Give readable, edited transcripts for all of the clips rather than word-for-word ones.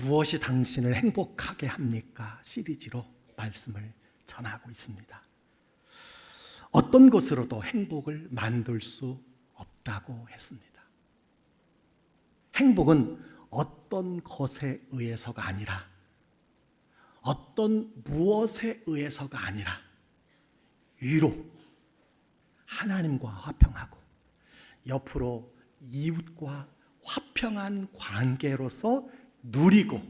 무엇이 당신을 행복하게 합니까? 시리즈로 말씀을 전하고 있습니다. 어떤 것으로도 행복을 만들 수 없다고 했습니다. 행복은 어떤 것에 의해서가 아니라, 어떤 무엇에 의해서가 아니라 위로 하나님과 화평하고 옆으로 이웃과 화평한 관계로서 누리고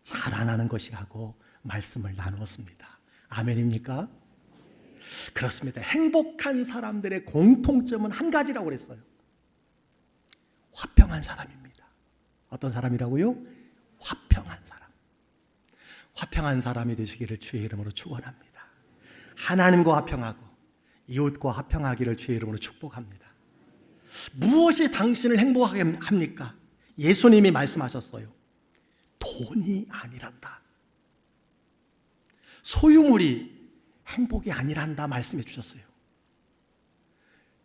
자라나는 것이라고 말씀을 나누었습니다. 아멘입니까? 그렇습니다. 행복한 사람들의 공통점은 한 가지라고 그랬어요. 화평한 사람입니다. 어떤 사람이라고요? 화평한 사람. 화평한 사람이 되시기를 주의 이름으로 축원합니다. 하나님과 화평하고 이웃과 화평하기를 주의 이름으로 축복합니다. 무엇이 당신을 행복하게 합니까? 예수님이 말씀하셨어요. 돈이 아니란다. 소유물이 행복이 아니란다 말씀해 주셨어요.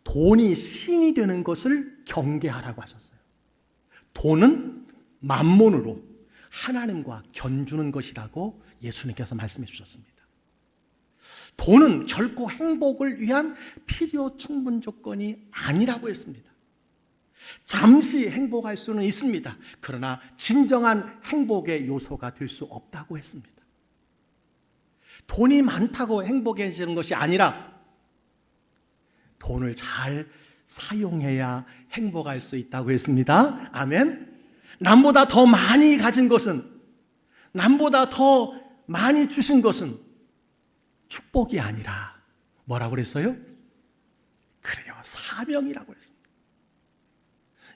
돈이 신이 되는 것을 경계하라고 하셨어요. 돈은 만몬으로 하나님과 견주는 것이라고 예수님께서 말씀해 주셨습니다. 돈은 결코 행복을 위한 필요 충분 조건이 아니라고 했습니다. 잠시 행복할 수는 있습니다. 그러나 진정한 행복의 요소가 될 수 없다고 했습니다. 돈이 많다고 행복해지는 것이 아니라 돈을 잘 사용해야 행복할 수 있다고 했습니다. 아멘. 남보다 더 많이 가진 것은, 남보다 더 많이 주신 것은 축복이 아니라 뭐라고 그랬어요? 그래요, 사명이라고 했습니다.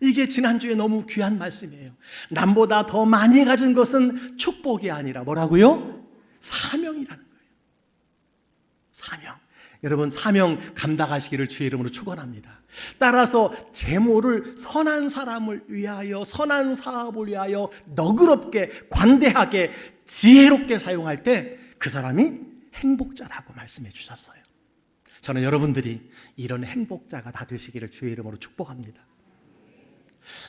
이게 지난주에 너무 귀한 말씀이에요. 남보다 더 많이 가진 것은 축복이 아니라 뭐라고요? 사명이라는 거예요. 사명. 여러분, 사명 감당하시기를 주의 이름으로 축원합니다. 따라서 재물을 선한 사람을 위하여, 선한 사업을 위하여 너그럽게, 관대하게, 지혜롭게 사용할 때 그 사람이 행복자라고 말씀해 주셨어요. 저는 여러분들이 이런 행복자가 다 되시기를 주의 이름으로 축복합니다.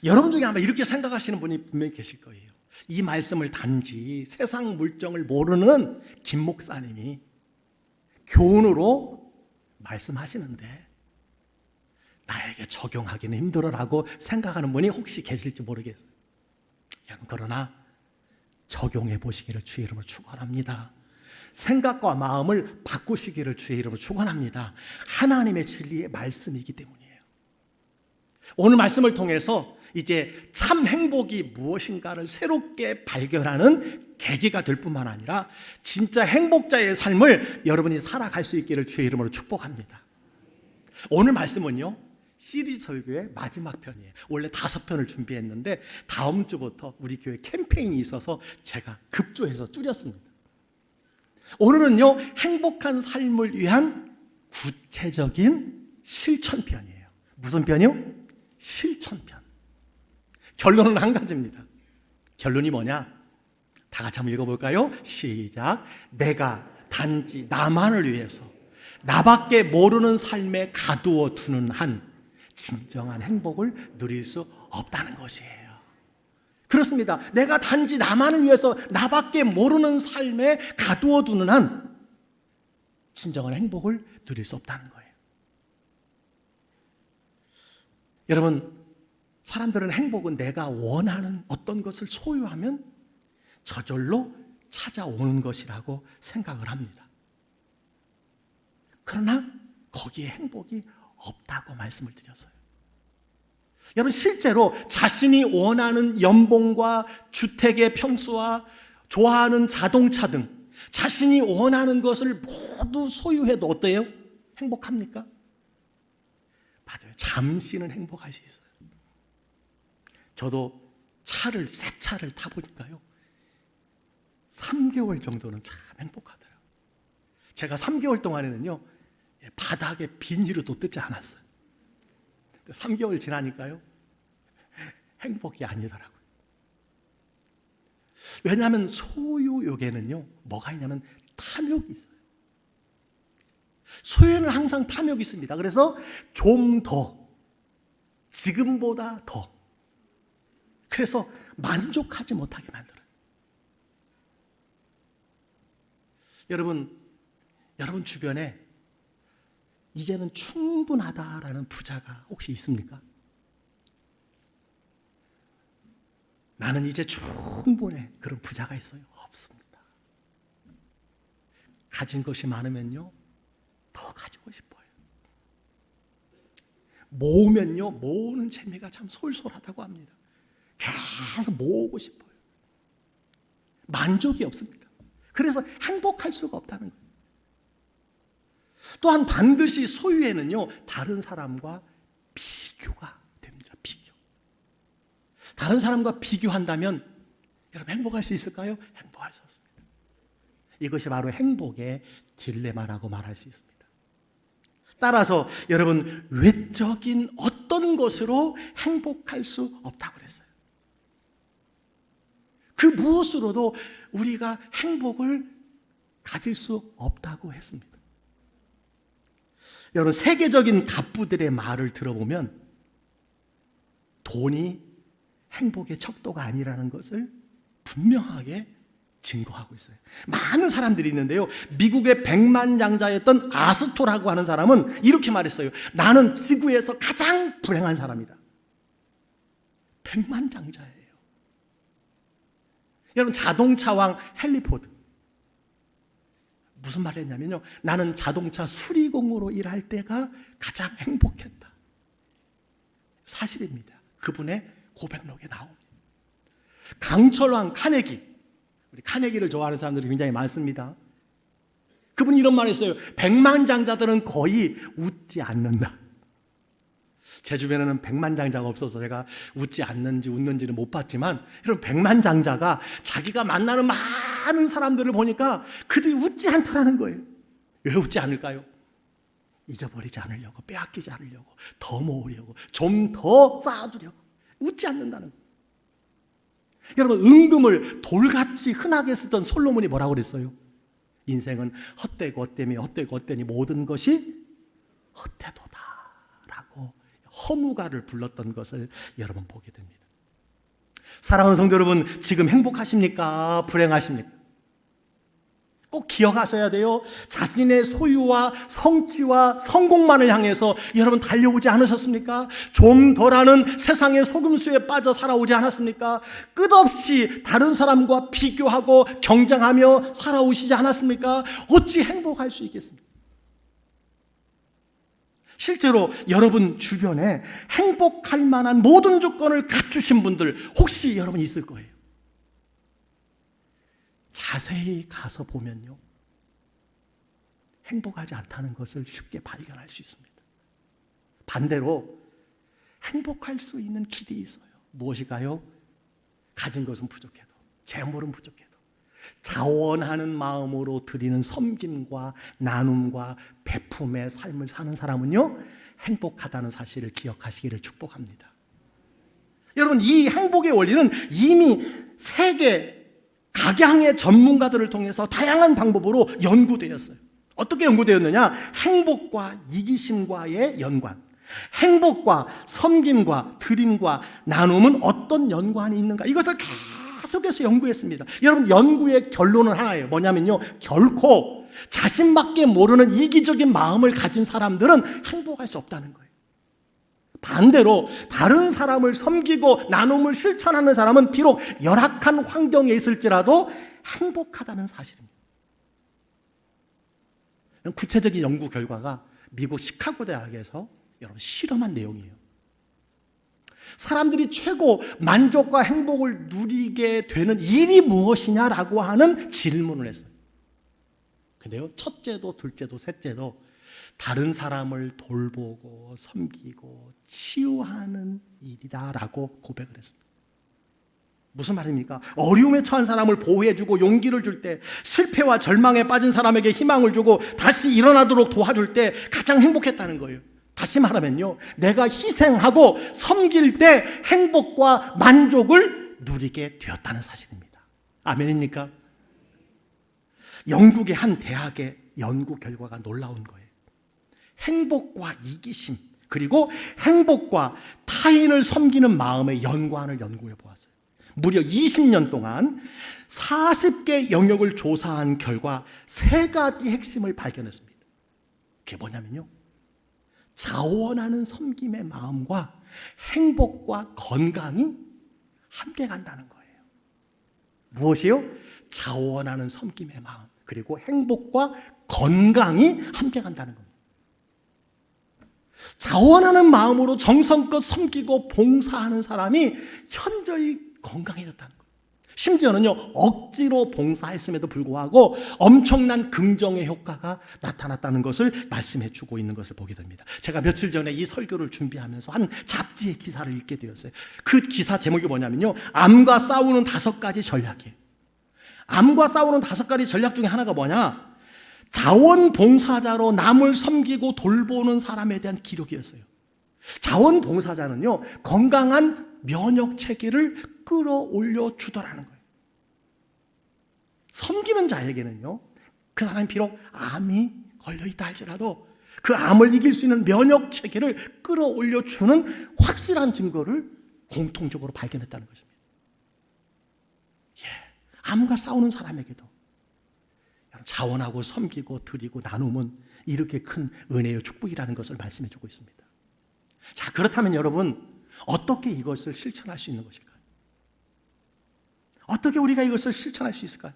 여러분 중에 아마 이렇게 생각하시는 분이 분명히 계실 거예요. 이 말씀을 단지 세상 물정을 모르는 김 목사님이 교훈으로 말씀하시는데 나에게 적용하기는 힘들어라고 생각하는 분이 혹시 계실지 모르겠어요. 그러나 적용해 보시기를 주의 이름으로 축원합니다. 생각과 마음을 바꾸시기를 주의 이름으로 축원합니다. 하나님의 진리의 말씀이기 때문이에요. 오늘 말씀을 통해서 이제 참 행복이 무엇인가를 새롭게 발견하는 계기가 될 뿐만 아니라 진짜 행복자의 삶을 여러분이 살아갈 수 있기를 주의 이름으로 축복합니다. 오늘 말씀은요, 시리즈 설교의 마지막 편이에요. 원래 5편을 준비했는데 다음 주부터 우리 교회 캠페인이 있어서 제가 급조해서 줄였습니다. 오늘은요, 행복한 삶을 위한 구체적인 실천편이에요. 무슨 편이요? 실천편. 결론은 한 가지입니다. 결론이 뭐냐? 다 같이 한번 읽어볼까요? 시작. 내가 단지 나만을 위해서 나밖에 모르는 삶에 가두어 두는 한 진정한 행복을 누릴 수 없다는 것이에요. 그렇습니다. 내가 단지 나만을 위해서 나밖에 모르는 삶에 가두어 두는 한 진정한 행복을 누릴 수 없다는 거예요. 여러분, 사람들은 행복은 내가 원하는 어떤 것을 소유하면 저절로 찾아오는 것이라고 생각을 합니다. 그러나 거기에 행복이 없다고 말씀을 드렸어요. 여러분, 실제로 자신이 원하는 연봉과 주택의 평수와 좋아하는 자동차 등 자신이 원하는 것을 모두 소유해도 어때요? 행복합니까? 맞아요. 잠시는 행복할 수 있어요. 저도 새 차를 타보니까요, 3개월 정도는 참 행복하더라고요. 제가 3개월 동안에는요, 바닥에 비닐도 뜯지 않았어요. 3개월 지나니까요, 행복이 아니더라고요. 왜냐하면 소유욕에는요, 뭐가 있냐면 탐욕이 있어요. 소유에는 항상 탐욕이 있습니다. 그래서 좀 더, 지금보다 더. 그래서 만족하지 못하게 만들어요. 여러분 주변에 이제는 충분하다라는 부자가 혹시 있습니까? 나는 이제 충분해. 그런 부자가 있어요? 없습니다. 가진 것이 많으면요, 더 가지고 싶어요. 모으면요, 모으는 재미가 참 솔솔하다고 합니다. 계속 모으고 싶어요. 만족이 없습니다. 그래서 행복할 수가 없다는 거예요. 또한 반드시 소유에는요, 다른 사람과 비교가 됩니다. 비교. 다른 사람과 비교한다면 여러분 행복할 수 있을까요? 행복할 수 없습니다. 이것이 바로 행복의 딜레마라고 말할 수 있습니다. 따라서 여러분, 외적인 어떤 것으로 행복할 수 없다고 그랬어요. 그 무엇으로도 우리가 행복을 가질 수 없다고 했습니다. 여러분, 세계적인 갑부들의 말을 들어보면 돈이 행복의 척도가 아니라는 것을 분명하게 증거하고 있어요. 많은 사람들이 있는데요, 미국의 백만장자였던 아스토라고 하는 사람은 이렇게 말했어요. 나는 지구에서 가장 불행한 사람이다. 백만장자예요. 여러분, 자동차왕 헨리 포드 무슨 말을 했냐면요, 나는 자동차 수리공으로 일할 때가 가장 행복했다. 사실입니다. 그분의 고백록에 나옵니다. 강철왕 카네기, 우리 카네기를 좋아하는 사람들이 굉장히 많습니다. 그분이 이런 말을 했어요. 백만장자들은 거의 웃지 않는다. 제 주변에는 백만장자가 없어서 제가 웃지 않는지 웃는지는 못 봤지만, 이런 백만장자가 자기가 만나는 많은 사람들을 보니까 그들이 웃지 않더라는 거예요. 왜 웃지 않을까요? 잊어버리지 않으려고, 빼앗기지 않으려고, 더 모으려고, 좀 더 쌓아두려고 웃지 않는다는 거예요. 여러분, 은금을 돌같이 흔하게 쓰던 솔로몬이 뭐라고 그랬어요? 인생은 헛되고 헛되니 헛되고 헛되니 모든 것이 헛되도다 라고 허무가를 불렀던 것을 여러분 보게 됩니다. 사랑하는 성도 여러분, 지금 행복하십니까? 불행하십니까? 꼭 기억하셔야 돼요. 자신의 소유와 성취와 성공만을 향해서 여러분 달려오지 않으셨습니까? 좀 덜하는 세상의 속임수에 빠져 살아오지 않았습니까? 끝없이 다른 사람과 비교하고 경쟁하며 살아오시지 않았습니까? 어찌 행복할 수 있겠습니까? 실제로 여러분 주변에 행복할 만한 모든 조건을 갖추신 분들 혹시 여러분 있을 거예요. 자세히 가서 보면요, 행복하지 않다는 것을 쉽게 발견할 수 있습니다. 반대로 행복할 수 있는 길이 있어요. 무엇일까요? 가진 것은 부족해도, 재물은 부족해도 자원하는 마음으로 드리는 섬김과 나눔과 베품의 삶을 사는 사람은요, 행복하다는 사실을 기억하시기를 축복합니다. 여러분, 이 행복의 원리는 이미 세계 각양의 전문가들을 통해서 다양한 방법으로 연구되었어요. 어떻게 연구되었느냐? 행복과 이기심과의 연관, 행복과 섬김과 드림과 나눔은 어떤 연관이 있는가, 이것을 계속해서 연구했습니다. 여러분, 연구의 결론은 하나예요. 뭐냐면요, 결코 자신밖에 모르는 이기적인 마음을 가진 사람들은 행복할 수 없다는 거예요. 반대로 다른 사람을 섬기고 나눔을 실천하는 사람은 비록 열악한 환경에 있을지라도 행복하다는 사실입니다. 구체적인 연구 결과가 미국 시카고 대학에서 여러분 실험한 내용이에요. 사람들이 최고 만족과 행복을 누리게 되는 일이 무엇이냐라고 하는 질문을 했어요. 근데요, 첫째도 둘째도 셋째도 다른 사람을 돌보고 섬기고 치유하는 일이다라고 고백을 했습니다. 무슨 말입니까? 어려움에 처한 사람을 보호해주고 용기를 줄 때, 실패와 절망에 빠진 사람에게 희망을 주고 다시 일어나도록 도와줄 때 가장 행복했다는 거예요. 다시 말하면요, 내가 희생하고 섬길 때 행복과 만족을 누리게 되었다는 사실입니다. 아멘입니까? 영국의 한 대학의 연구 결과가 놀라운 거예요. 행복과 이기심, 그리고 행복과 타인을 섬기는 마음의 연관을 연구해 보았어요. 무려 20년 동안 40개 영역을 조사한 결과 3가지 핵심을 발견했습니다. 그게 뭐냐면요, 자원하는 섬김의 마음과 행복과 건강이 함께 간다는 거예요. 무엇이요? 자원하는 섬김의 마음, 그리고 행복과 건강이 함께 간다는 겁니다. 자원하는 마음으로 정성껏 섬기고 봉사하는 사람이 현저히 건강해졌다는 거예요. 심지어는요, 억지로 봉사했음에도 불구하고 엄청난 긍정의 효과가 나타났다는 것을 말씀해 주고 있는 것을 보게 됩니다. 제가 며칠 전에 이 설교를 준비하면서 한 잡지의 기사를 읽게 되었어요. 그 기사 제목이 뭐냐면요, 암과 싸우는 5가지 전략이에요. 암과 싸우는 5가지 전략 중에 하나가 뭐냐, 자원봉사자로 남을 섬기고 돌보는 사람에 대한 기록이었어요. 자원봉사자는요, 건강한 면역 체계를 끌어올려 주더라는 거예요. 섬기는 자에게는요, 그 사람이 비록 암이 걸려있다 할지라도 그 암을 이길 수 있는 면역 체계를 끌어올려 주는 확실한 증거를 공통적으로 발견했다는 것입니다. 암과 싸우는 사람에게도 자원하고 섬기고 드리고 나눔은 이렇게 큰 은혜의 축복이라는 것을 말씀해 주고 있습니다. 자, 그렇다면 여러분, 어떻게 이것을 실천할 수 있는 것일까요? 어떻게 우리가 이것을 실천할 수 있을까요?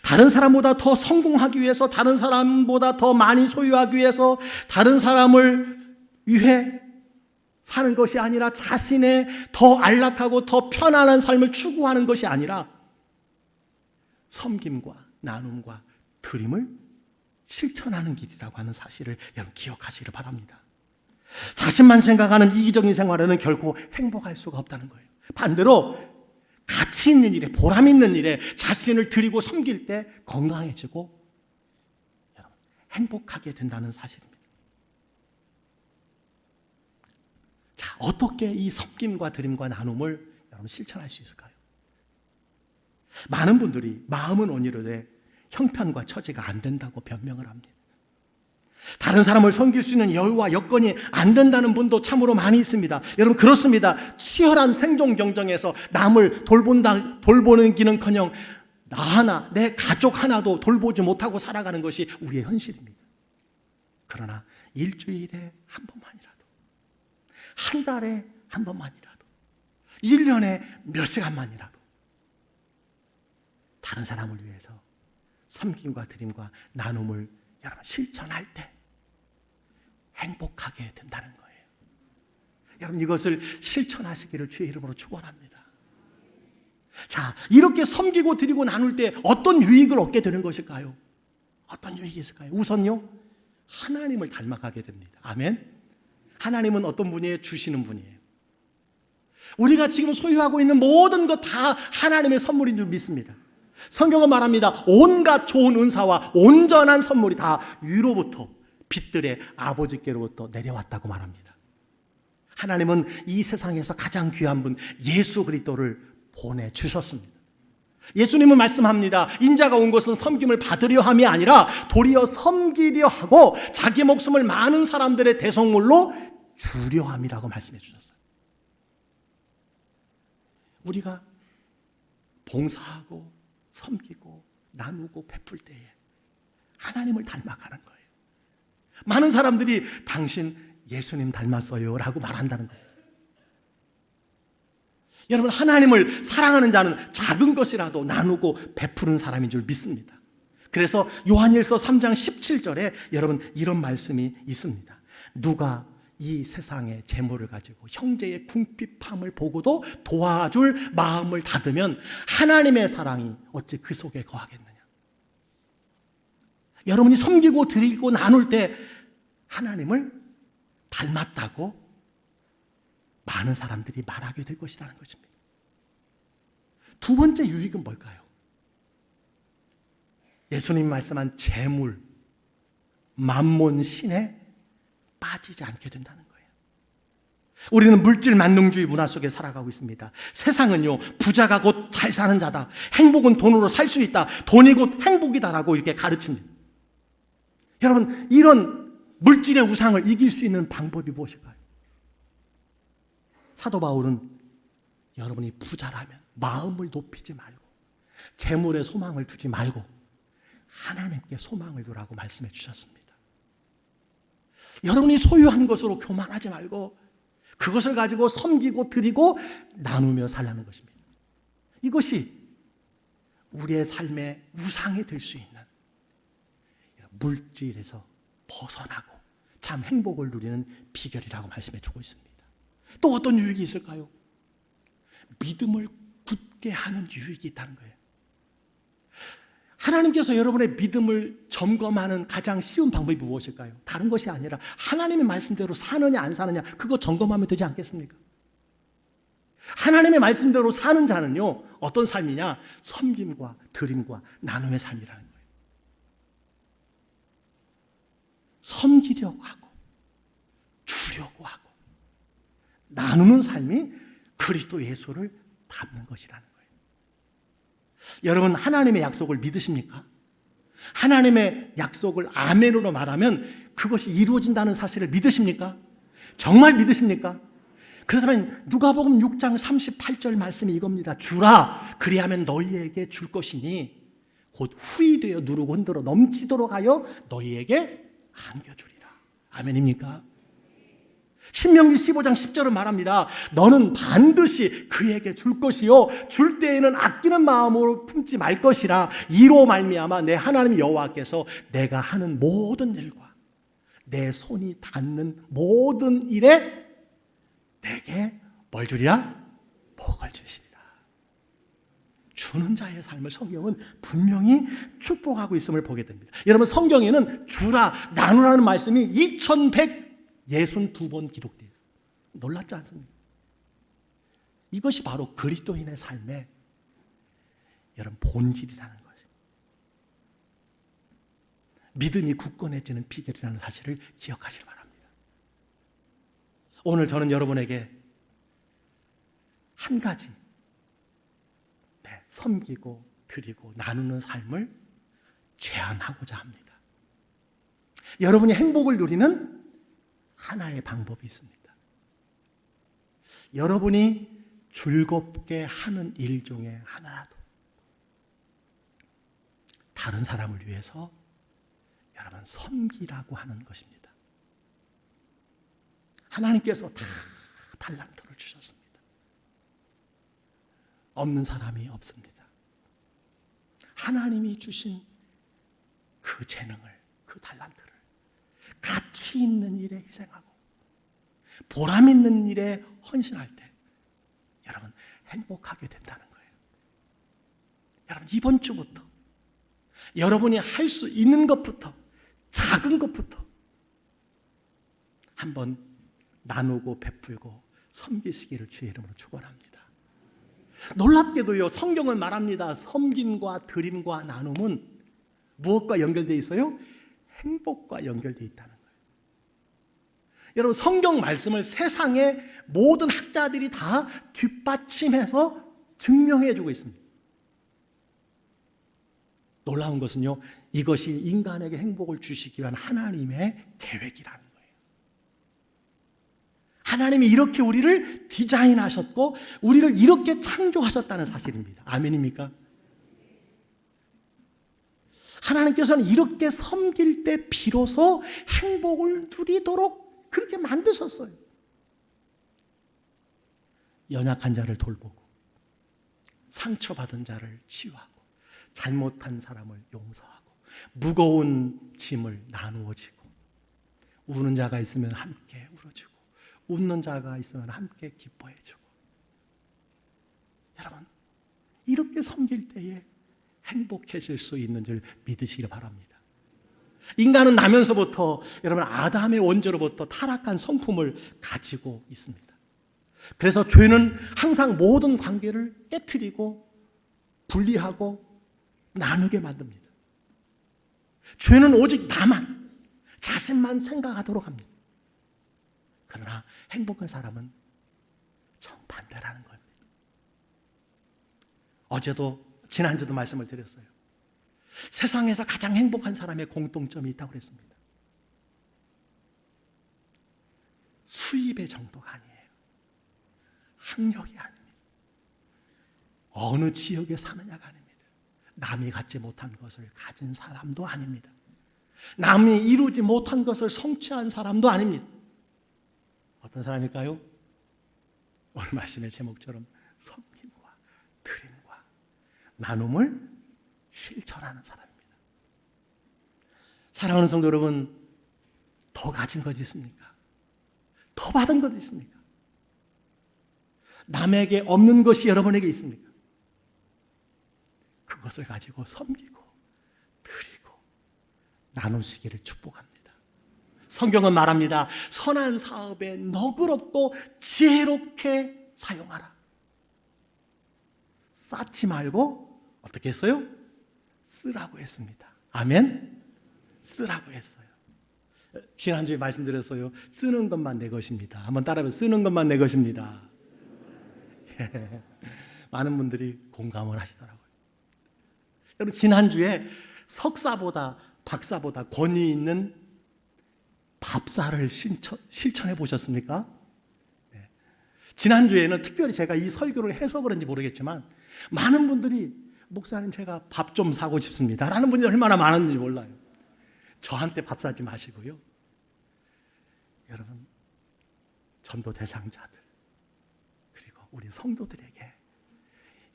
다른 사람보다 더 성공하기 위해서, 다른 사람보다 더 많이 소유하기 위해서, 다른 사람을 위해 사는 것이 아니라 자신의 더 안락하고 더 편안한 삶을 추구하는 것이 아니라 섬김과 나눔과 드림을 실천하는 길이라고 하는 사실을 여러분 기억하시길 바랍니다. 자신만 생각하는 이기적인 생활에는 결코 행복할 수가 없다는 거예요. 반대로 가치 있는 일에, 보람 있는 일에 자신을 드리고 섬길 때 건강해지고 여러분 행복하게 된다는 사실입니다. 자, 어떻게 이 섬김과 드림과 나눔을 여러분 실천할 수 있을까요? 많은 분들이 마음은 온이로되 형편과 처지가 안 된다고 변명을 합니다. 다른 사람을 섬길 수 있는 여유와 여건이 안 된다는 분도 참으로 많이 있습니다. 여러분, 그렇습니다. 치열한 생존 경쟁에서 남을 돌보는 기는커녕 나 하나, 내 가족 하나도 돌보지 못하고 살아가는 것이 우리의 현실입니다. 그러나 일주일에 한 번만이라도, 한 달에 한 번만이라도, 1년에 몇 시간만이라도 다른 사람을 위해서 섬김과 드림과 나눔을 여러분 실천할 때 행복하게 된다는 거예요. 여러분, 이것을 실천하시기를 주의 이름으로 축원합니다. 자, 이렇게 섬기고 드리고 나눌 때 어떤 유익을 얻게 되는 것일까요? 어떤 유익이 있을까요? 우선요, 하나님을 닮아가게 됩니다. 아멘. 하나님은 어떤 분이에요? 주시는 분이에요. 우리가 지금 소유하고 있는 모든 것 다 하나님의 선물인 줄 믿습니다. 성경은 말합니다. 온갖 좋은 은사와 온전한 선물이 다 위로부터, 빛들의 아버지께로부터 내려왔다고 말합니다. 하나님은 이 세상에서 가장 귀한 분 예수 그리스도를 보내주셨습니다. 예수님은 말씀합니다. 인자가 온 것은 섬김을 받으려 함이 아니라 도리어 섬기려 하고 자기 목숨을 많은 사람들의 대속물로 주려 함이라고 말씀해 주셨어요. 우리가 봉사하고 섬기고 나누고 베풀 때에 하나님을 닮아가는 거예요. 많은 사람들이 당신 예수님 닮았어요 라고 말한다는 거예요. 여러분, 하나님을 사랑하는 자는 작은 것이라도 나누고 베푸는 사람인 줄 믿습니다. 그래서 요한일서 3장 17절에 여러분 이런 말씀이 있습니다. 누가 이 세상의 재물을 가지고 형제의 궁핍함을 보고도 도와줄 마음을 닫으면 하나님의 사랑이 어찌 그 속에 거하겠느냐. 여러분이 섬기고 드리고 나눌 때 하나님을 닮았다고 많은 사람들이 말하게 될 것이라는 것입니다. 두 번째 유익은 뭘까요? 예수님 말씀한 재물, 만몬 신에 빠지지 않게 된다는 거예요. 우리는 물질 만능주의 문화 속에 살아가고 있습니다. 세상은요, 부자가 곧 잘 사는 자다, 행복은 돈으로 살 수 있다, 돈이 곧 행복이다라고 이렇게 가르칩니다. 여러분, 이런 물질의 우상을 이길 수 있는 방법이 무엇일까요? 사도 바울은 여러분이 부자라면 마음을 높이지 말고 재물에 소망을 두지 말고 하나님께 소망을 두라고 말씀해 주셨습니다. 여러분이 소유한 것으로 교만하지 말고 그것을 가지고 섬기고 드리고 나누며 살라는 것입니다. 이것이 우리의 삶의 우상이 될 수 있는 물질에서 벗어나고 참 행복을 누리는 비결이라고 말씀해 주고 있습니다. 또 어떤 유익이 있을까요? 믿음을 굳게 하는 유익이 있다는 거예요. 하나님께서 여러분의 믿음을 점검하는 가장 쉬운 방법이 무엇일까요? 다른 것이 아니라 하나님의 말씀대로 사느냐 안 사느냐 그거 점검하면 되지 않겠습니까? 하나님의 말씀대로 사는 자는요 어떤 삶이냐? 섬김과 드림과 나눔의 삶이라는 거예요. 섬기려고 하고 주려고 하고 나누는 삶이 그리스도 예수를 닮는 것이라는 거예요. 여러분 하나님의 약속을 믿으십니까? 하나님의 약속을 아멘으로 말하면 그것이 이루어진다는 사실을 믿으십니까? 정말 믿으십니까? 그렇다면 누가복음 6장 38절 말씀이 이겁니다. 주라 그리하면 너희에게 줄 것이니 곧 후히 되어 누르고 흔들어 넘치도록 하여 너희에게 안겨주리라. 아멘입니까? 신명기 15장 10절은 말합니다. 너는 반드시 그에게 줄 것이요 줄 때에는 아끼는 마음으로 품지 말 것이라. 이로 말미암아 내 하나님 여호와께서 내가 하는 모든 일과 내 손이 닿는 모든 일에 내게 뭘 주리라? 복을 주시리라. 주는 자의 삶을 성경은 분명히 축복하고 있음을 보게 됩니다. 여러분 성경에는 주라 나누라는 말씀이 2162번 기록되어 있어요. 놀랍지 않습니까? 이것이 바로 그리스도인의 삶의 여러분 본질이라는 거예요. 믿음이 굳건해지는 비결이라는 사실을 기억하시기 바랍니다. 오늘 저는 여러분에게 한 가지 섬기고 드리고 나누는 삶을 제안하고자 합니다. 여러분이 행복을 누리는 하나의 방법이 있습니다. 여러분이 즐겁게 하는 일 중에 하나라도 다른 사람을 위해서 여러분 섬기라고 하는 것입니다. 하나님께서 다 달란트를 주셨습니다. 없는 사람이 없습니다. 하나님이 주신 그 재능을, 그 달란트를 가치 있는 일에 희생하고 보람 있는 일에 헌신할 때 여러분 행복하게 된다는 거예요. 여러분 이번 주부터 여러분이 할 수 있는 것부터 작은 것부터 한번 나누고 베풀고 섬기시기를 주의 이름으로 축원합니다. 놀랍게도요 성경은 말합니다. 섬김과 드림과 나눔은 무엇과 연결되어 있어요? 행복과 연결되어 있다는 거예요. 여러분 성경 말씀을 세상의 모든 학자들이 다 뒷받침해서 증명해 주고 있습니다. 놀라운 것은요 이것이 인간에게 행복을 주시기 위한 하나님의 계획이라는 거예요. 하나님이 이렇게 우리를 디자인하셨고 우리를 이렇게 창조하셨다는 사실입니다. 아멘입니까? 하나님께서는 이렇게 섬길 때 비로소 행복을 누리도록 그렇게 만드셨어요. 연약한 자를 돌보고 상처받은 자를 치유하고 잘못한 사람을 용서하고 무거운 짐을 나누어 지고 우는 자가 있으면 함께 울어주고 웃는 자가 있으면 함께 기뻐해 주고 여러분 이렇게 섬길 때에 행복해질 수 있는 줄 믿으시기 바랍니다. 인간은 나면서부터 여러분 아담의 원죄로부터 타락한 성품을 가지고 있습니다. 그래서 죄는 항상 모든 관계를 깨트리고 분리하고 나누게 만듭니다. 죄는 오직 나만 자신만 생각하도록 합니다. 그러나 행복한 사람은 정반대라는 겁니다. 어제도 지난주도 말씀을 드렸어요. 세상에서 가장 행복한 사람의 공통점이 있다고 그랬습니다. 수입의 정도가 아니에요. 학력이 아닙니다. 어느 지역에 사느냐가 아닙니다. 남이 갖지 못한 것을 가진 사람도 아닙니다. 남이 이루지 못한 것을 성취한 사람도 아닙니다. 어떤 사람일까요? 오늘 말씀의 제목처럼 섬김과 드림과 나눔을 실천하는 사람입니다. 사랑하는 성도 여러분, 더 가진 것 있습니까? 더 받은 것 있습니까? 남에게 없는 것이 여러분에게 있습니까? 그것을 가지고 섬기고 드리고 나누시기를 축복합니다. 성경은 말합니다. 선한 사업에 너그럽고 지혜롭게 사용하라. 쌓지 말고 어떻게 했어요? 쓰라고 했습니다. 아멘? 쓰라고 했어요. 지난주에 말씀드렸어요. 쓰는 것만 내 것입니다. 한번 따라해보세요. 쓰는 것만 내 것입니다. 많은 분들이 공감을 하시더라고요. 여러분, 지난주에 석사보다 박사보다 권위 있는 밥사를 실천해 보셨습니까? 네. 지난주에는 특별히 제가 이 설교를 해서 그런지 모르겠지만 많은 분들이 목사님 제가 밥 좀 사고 싶습니다 라는 분이 얼마나 많은지 몰라요. 저한테 밥 사지 마시고요. 여러분, 전도 대상자들 그리고 우리 성도들에게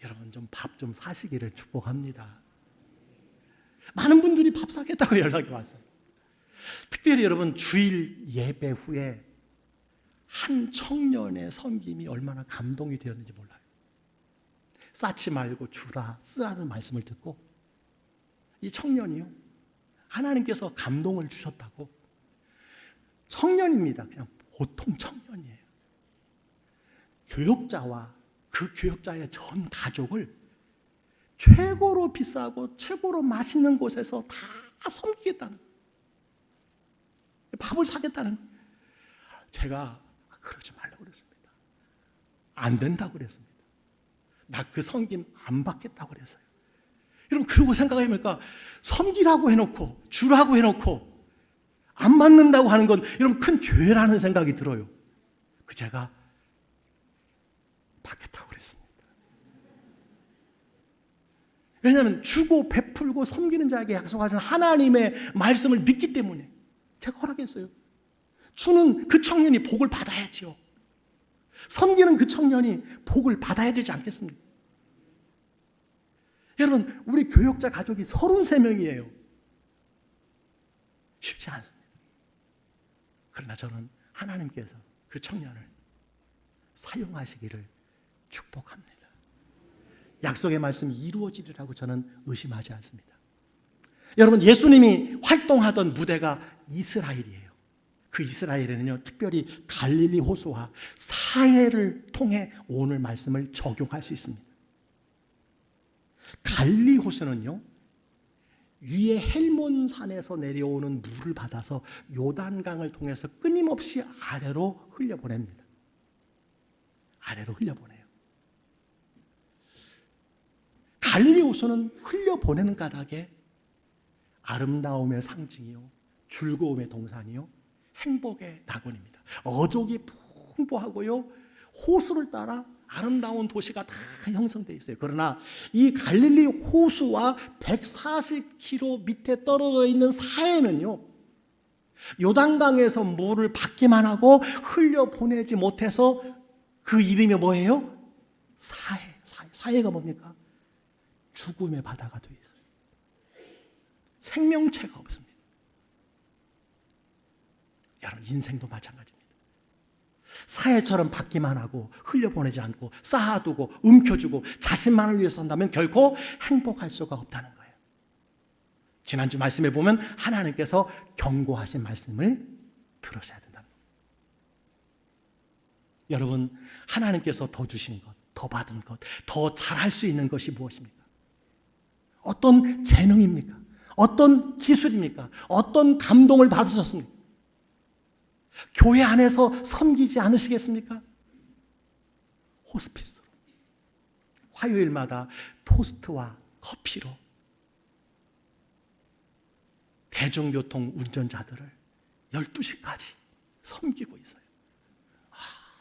여러분 좀 밥 좀 사시기를 축복합니다. 많은 분들이 밥 사겠다고 연락이 왔어요. 특별히 여러분, 주일 예배 후에 한 청년의 섬김이 얼마나 감동이 되었는지 몰라요. 쌓지 말고 주라, 쓰라는 말씀을 듣고 이 청년이요, 하나님께서 감동을 주셨다고. 청년입니다. 그냥 보통 청년이에요. 교역자와 그 교역자의 전 가족을 최고로 비싸고 최고로 맛있는 곳에서 다 섬기겠다는, 밥을 사겠다는. 제가 그러지 말라고 그랬습니다. 안 된다고 그랬습니다. 나 그 섬김 안 받겠다고 그랬어요. 여러분, 그러고 생각해보니까 섬기라고 해놓고 주라고 해놓고 안 받는다고 하는 건 여러분 큰 죄라는 생각이 들어요. 그 제가 받겠다고 그랬습니다. 왜냐하면 주고 베풀고 섬기는 자에게 약속하신 하나님의 말씀을 믿기 때문에 제가 허락했어요. 주는 그 청년이 복을 받아야지요. 섬기는 그 청년이 복을 받아야 되지 않겠습니까? 여러분, 우리 교역자 가족이 33명이에요. 쉽지 않습니다. 그러나 저는 하나님께서 그 청년을 사용하시기를 축복합니다. 약속의 말씀이 이루어지리라고 저는 의심하지 않습니다. 여러분, 예수님이 활동하던 무대가 이스라엘이에요. 그 이스라엘에는요, 특별히 갈릴리 호수와 사해를 통해 오늘 말씀을 적용할 수 있습니다. 갈릴리 호수는요, 위에 헬몬산에서 내려오는 물을 받아서 요단강을 통해서 끊임없이 아래로 흘려보냅니다. 아래로 흘려보내요. 갈릴리 호수는 흘려보내는 까닭에 아름다움의 상징이요, 즐거움의 동산이요, 행복의 낙원입니다. 어족이 풍부하고요, 호수를 따라 아름다운 도시가 다 형성되어 있어요. 그러나 이 갈릴리 호수와 140km 밑에 떨어져 있는 사해는요, 요단강에서 물을 받기만 하고 흘려보내지 못해서 그 이름이 뭐예요? 사해가 뭡니까? 죽음의 바다가 되어 있어요. 생명체가 없습니다. 여러분, 인생도 마찬가지입니다. 사해처럼 받기만 하고 흘려보내지 않고 쌓아두고 움켜쥐고 자신만을 위해서 산다면 결코 행복할 수가 없다는 거예요. 지난주 말씀에 보면 하나님께서 경고하신 말씀을 들으셔야 된다는 거예요. 여러분, 하나님께서 더 주신 것, 더 받은 것, 더 잘할 수 있는 것이 무엇입니까? 어떤 재능입니까? 어떤 기술입니까? 어떤 감동을 받으셨습니까? 교회 안에서 섬기지 않으시겠습니까? 호스피스로 화요일마다 토스트와 커피로 대중교통 운전자들을 12시까지 섬기고 있어요.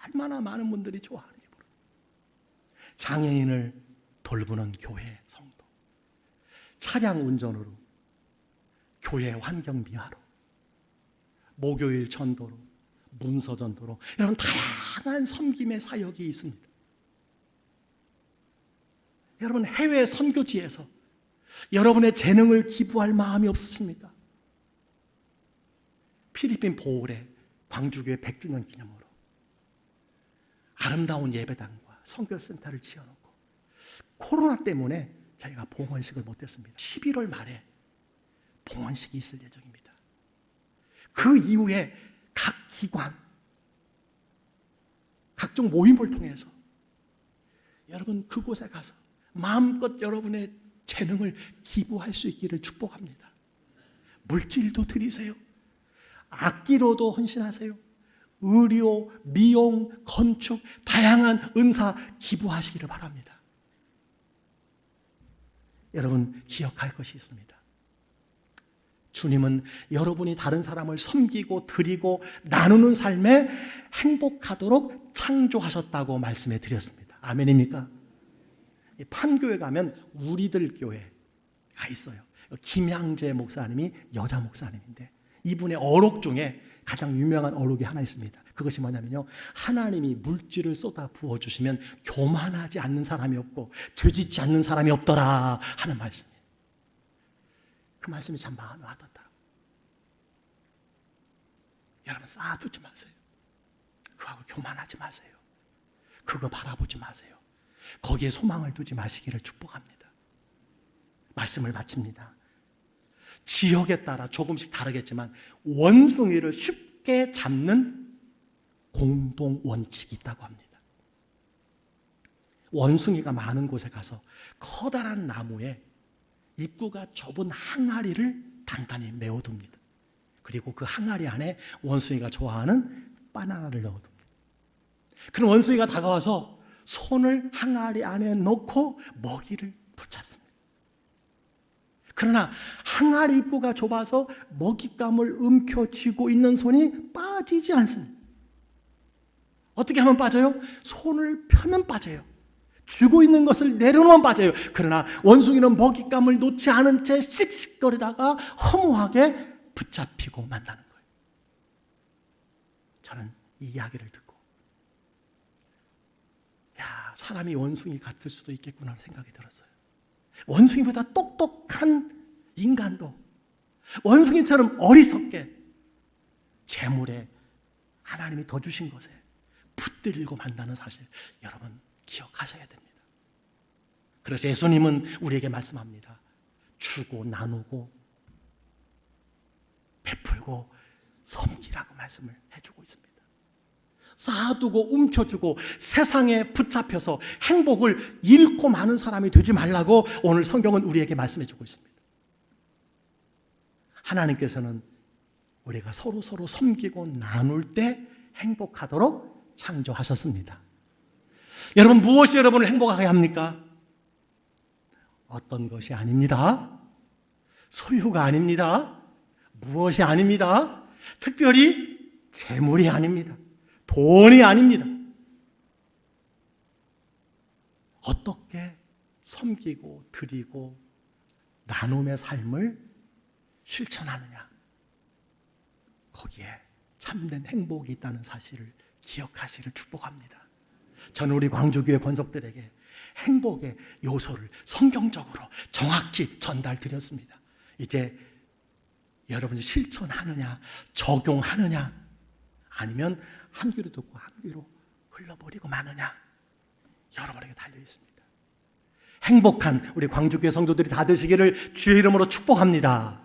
얼마나 많은 분들이 좋아하는지 모릅니다. 장애인을 돌보는 교회 성도, 차량 운전으로, 교회 환경 미화로, 목요일 전도로, 문서 전도로, 여러분 다양한 섬김의 사역이 있습니다. 여러분 해외 선교지에서 여러분의 재능을 기부할 마음이 없으십니까? 필리핀 보홀에 광주교회 100주년 기념으로 아름다운 예배당과 선교센터를 지어놓고 코로나 때문에 저희가 봉헌식을 못했습니다. 11월 말에 봉헌식이 있을 예정입니다. 그 이후에 각 기관, 각종 모임을 통해서 여러분 그곳에 가서 마음껏 여러분의 재능을 기부할 수 있기를 축복합니다. 물질도 드리세요. 악기로도 헌신하세요. 의료, 미용, 건축, 다양한 은사 기부하시기를 바랍니다. 여러분 기억할 것이 있습니다. 주님은 여러분이 다른 사람을 섬기고 드리고 나누는 삶에 행복하도록 창조하셨다고 말씀해 드렸습니다. 아멘입니까? 판교에 가면 우리들 교회가 있어요. 김양재 목사님이 여자 목사님인데 이분의 어록 중에 가장 유명한 어록이 하나 있습니다. 그것이 뭐냐면요, 하나님이 물질을 쏟아 부어주시면 교만하지 않는 사람이 없고 죄짓지 않는 사람이 없더라 하는 말씀이에요. 그 말씀이 참 마음에 와닿더라고요. 여러분 쌓아두지 마세요. 그거하고 교만하지 마세요. 그거 바라보지 마세요. 거기에 소망을 두지 마시기를 축복합니다. 말씀을 마칩니다. 지역에 따라 조금씩 다르겠지만 원숭이를 쉽게 잡는 공동 원칙이 있다고 합니다. 원숭이가 많은 곳에 가서 커다란 나무에 입구가 좁은 항아리를 단단히 메워둡니다. 그리고 그 항아리 안에 원숭이가 좋아하는 바나나를 넣어둡니다. 그럼 원숭이가 다가와서 손을 항아리 안에 넣고 먹이를 붙잡습니다. 그러나 항아리 입구가 좁아서 먹잇감을 움켜쥐고 있는 손이 빠지지 않습니다. 어떻게 하면 빠져요? 손을 펴면 빠져요. 쥐고 있는 것을 내려놓으면 빠져요. 그러나 원숭이는 먹잇감을 놓지 않은 채 씩씩거리다가 허무하게 붙잡히고 만나는 거예요. 저는 이 이야기를 듣고 사람이 원숭이 같을 수도 있겠구나 생각이 들었어요. 원숭이보다 똑똑한 인간도 원숭이처럼 어리석게 재물에 하나님이 더 주신 것에 붙들리고 만나는 사실 여러분 기억하셔야 됩니다. 그래서 예수님은 우리에게 말씀합니다. 주고 나누고 베풀고 섬기라고 말씀을 해주고 있습니다. 쌓아두고 움켜쥐고 세상에 붙잡혀서 행복을 잃고 마는 사람이 되지 말라고 오늘 성경은 우리에게 말씀해주고 있습니다. 하나님께서는 우리가 서로 섬기고 나눌 때 행복하도록 창조하셨습니다. 여러분 무엇이 여러분을 행복하게 합니까? 어떤 것이 아닙니다. 소유가 아닙니다. 무엇이 아닙니다. 특별히 재물이 아닙니다. 돈이 아닙니다. 어떻게 섬기고 드리고 나눔의 삶을 실천하느냐, 거기에 참된 행복이 있다는 사실을 기억하시기를 축복합니다. 저는 우리 광주교회 권속들에게 행복의 요소를 성경적으로 정확히 전달드렸습니다. 이제 여러분이 실천하느냐, 적용하느냐, 아니면 한 귀로 듣고 한 귀로 흘러버리고 마느냐, 여러분에게 달려 있습니다. 행복한 우리 광주교회 성도들이 다 되시기를 주의 이름으로 축복합니다.